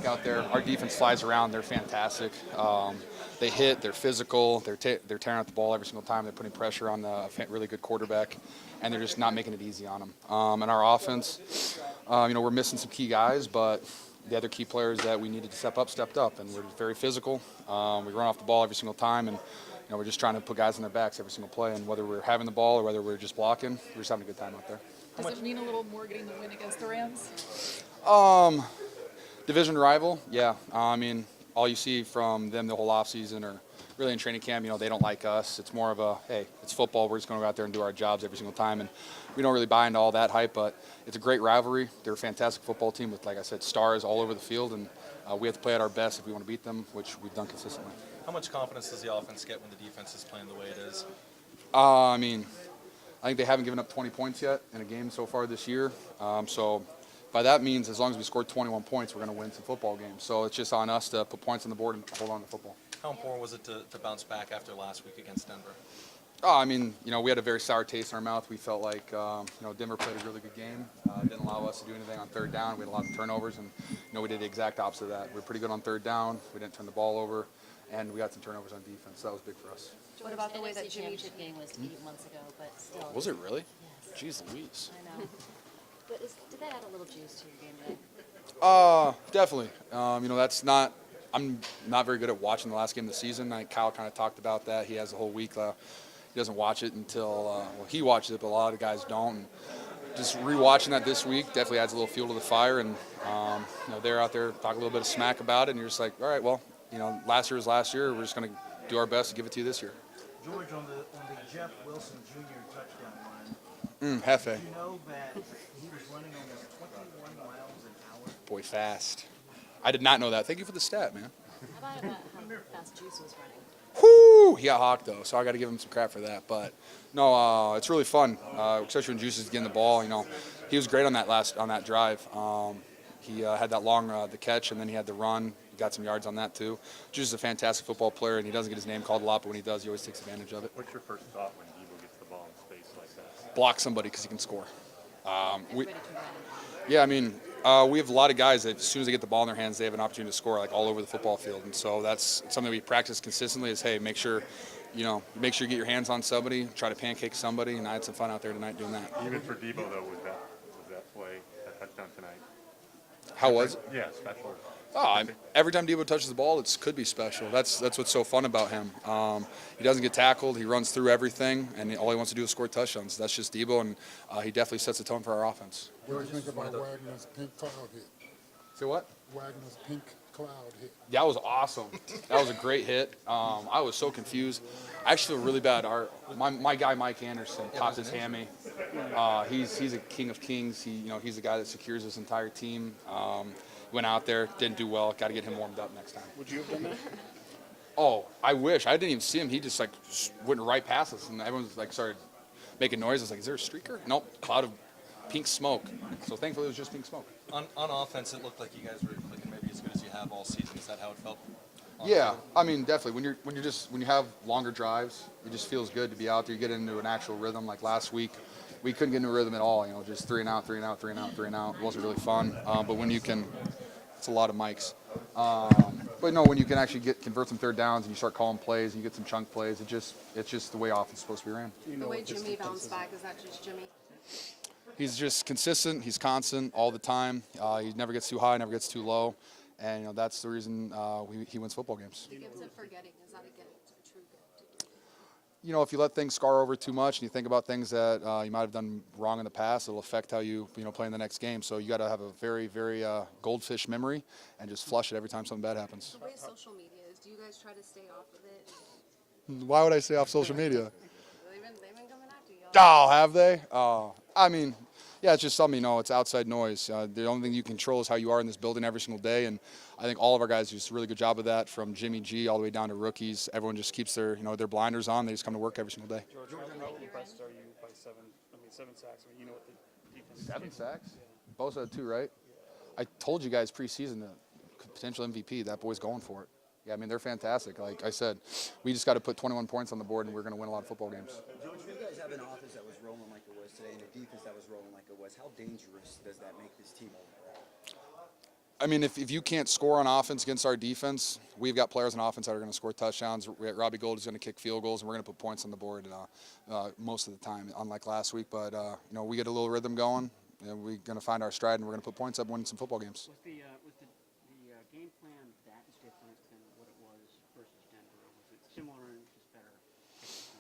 out there. Our defense flies around. They're fantastic. They hit. They're physical. They're tearing out the ball every single time. They're putting pressure on the really good quarterback, and they're just not making it easy on them. And our offense, we're missing some key guys, but the other key players that we needed to step up stepped up, and we're very physical. We run off the ball every single time, and we're just trying to put guys on their backs every single play. And whether we're having the ball or whether we're just blocking, we're just having a good time out there. Does it mean a little more getting the win against the Rams? Division rival, yeah. All you see from them the whole offseason or really in training camp, they don't like us. It's more of a, hey, it's football. We're just going to go out there and do our jobs every single time. And we don't really buy into all that hype, but it's a great rivalry. They're a fantastic football team with, like I said, stars all over the field. And we have to play at our best if we want to beat them, which we've done consistently. How much confidence does the offense get when the defense is playing the way it is? I think they haven't given up 20 points yet in a game so far this year. So by that means, as long as we score 21 points, we're going to win some football games. So it's just on us to put points on the board and hold on to football. How important was it to bounce back after last week against Denver? We had a very sour taste in our mouth. We felt like, Denver played a really good game. Didn't allow us to do anything on third down. We had a lot of turnovers, and, we did the exact opposite of that. We were pretty good on third down. We didn't turn the ball over, and we got some turnovers on defense. So that was big for us. What about the way that championship game was 8 months ago, but still? Was it really? Yes. Jeez Louise. I know. But did that add a little juice to your game today? Definitely. I'm not very good at watching the last game of the season. Kyle kind of talked about that. He has a whole week. He doesn't watch it until he watches it, but a lot of the guys don't. And just rewatching that this week definitely adds a little fuel to the fire. And they're out there talking a little bit of smack about it, and you're just like, all right, well, last year was last year. We're just going to do our best to give it to you this year. George, on the Jeff Wilson Jr. touchdown run, Hefe. did you know that he was running almost 21 miles an hour? Boy, fast. I did not know that. Thank you for the stat, man. How about how fast Juice was running? Whoo! He got hawked, though, so I got to give him some crap for that. But, no, it's really fun, especially when Juice is getting the ball. He was great on that drive. He had that long the catch, and then he had the run. He got some yards on that, too. Juice is a fantastic football player, and he doesn't get his name called a lot, but when he does, he always takes advantage of it. What's your first thought when Debo gets the ball in space like that? Block somebody because he can score. We We have a lot of guys that as soon as they get the ball in their hands, they have an opportunity to score all over the football field. And so that's something we practice consistently is, hey, make sure you get your hands on somebody, try to pancake somebody, and I had some fun out there tonight doing that. Even for Debo, though, was that play, that touchdown tonight? How was it? Yeah, special. Every time Debo touches the ball, it could be special. That's what's so fun about him. He doesn't get tackled. He runs through everything, and all he wants to do is score touchdowns. That's just Debo, and he definitely sets the tone for our offense. What do you think about Wagner's pink cloud hit? Say what? Wagner's pink cloud hit. That was awesome. That was a great hit. I was so confused. I actually feel really bad. My guy Mike Anderson popped his hammy. He's a king of kings. He's the guy that secures this entire team. Went out there, didn't do well. Got to get him warmed up next time. Would you have done that? Oh, I wish. I didn't even see him. He just went right past us, and everyone started making noise. I was like, "Is there a streaker?" Nope, cloud of pink smoke. So thankfully, it was just pink smoke. On offense, it looked like you guys were clicking maybe as good as you have all season. Is that how it felt? Yeah, definitely. When you have longer drives, it just feels good to be out there. You get into an actual rhythm. Like last week, we couldn't get into a rhythm at all. Just 3 and out, 3 and out, 3 and out, 3 and out. It wasn't really fun. But when you can, it's a lot of mics. But no, when you can actually convert some third downs and you start calling plays and you get some chunk plays, it's just the way offense is supposed to be ran. The way Jimmy bounced back, is that just Jimmy? He's just consistent. He's constant all the time. He never gets too high, never gets too low. And, that's the reason he wins football games. He gives it forgetting. Is that a true gift? If you let things scar over too much and you think about things that you might have done wrong in the past, it'll affect how you play in the next game. So you got to have a very, very goldfish memory and just flush it every time something bad happens. The way social media is, do you guys try to stay off of it? Why would I stay off social media? They've been coming after you. Oh, have they? Yeah, it's just something, it's outside noise. The only thing you control is how you are in this building every single day, and I think all of our guys do a really good job of that, from Jimmy G all the way down to rookies. Everyone just keeps their blinders on. They just come to work every single day. George, how impressed are you by 7 sacks? You know what the defense is. 7 sacks? Both had 2, right? Yeah. I told you guys preseason that potential MVP, that boy's going for it. Yeah, they're fantastic. Like I said, we just got to put 21 points on the board, and we're going to win a lot of football games. George, you guys have an offense that was rolling like it was today and a defense that was rolling like it was. How dangerous does that make this team overall? I mean, if you can't score on offense against our defense, we've got players on offense that are going to score touchdowns. Robbie Gould is going to kick field goals, and we're going to put points on the board most of the time, unlike last week. But, we get a little rhythm going, and we're going to find our stride, and we're going to put points up and win some football games. Was the game plan that different than what it was versus Denver? Was it similar and just better execution?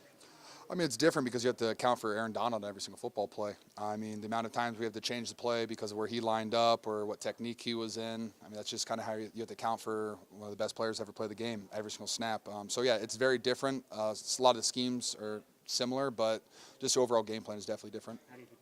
I mean, it's different because you have to account for Aaron Donald in every single football play. I mean, the amount of times we have to change the play because of where he lined up or what technique he was in. I mean, that's just kind of how you have to account for one of the best players to ever play the game every single snap. So, yeah, it's very different. A lot of the schemes are similar, but just the overall game plan is definitely different. How do you think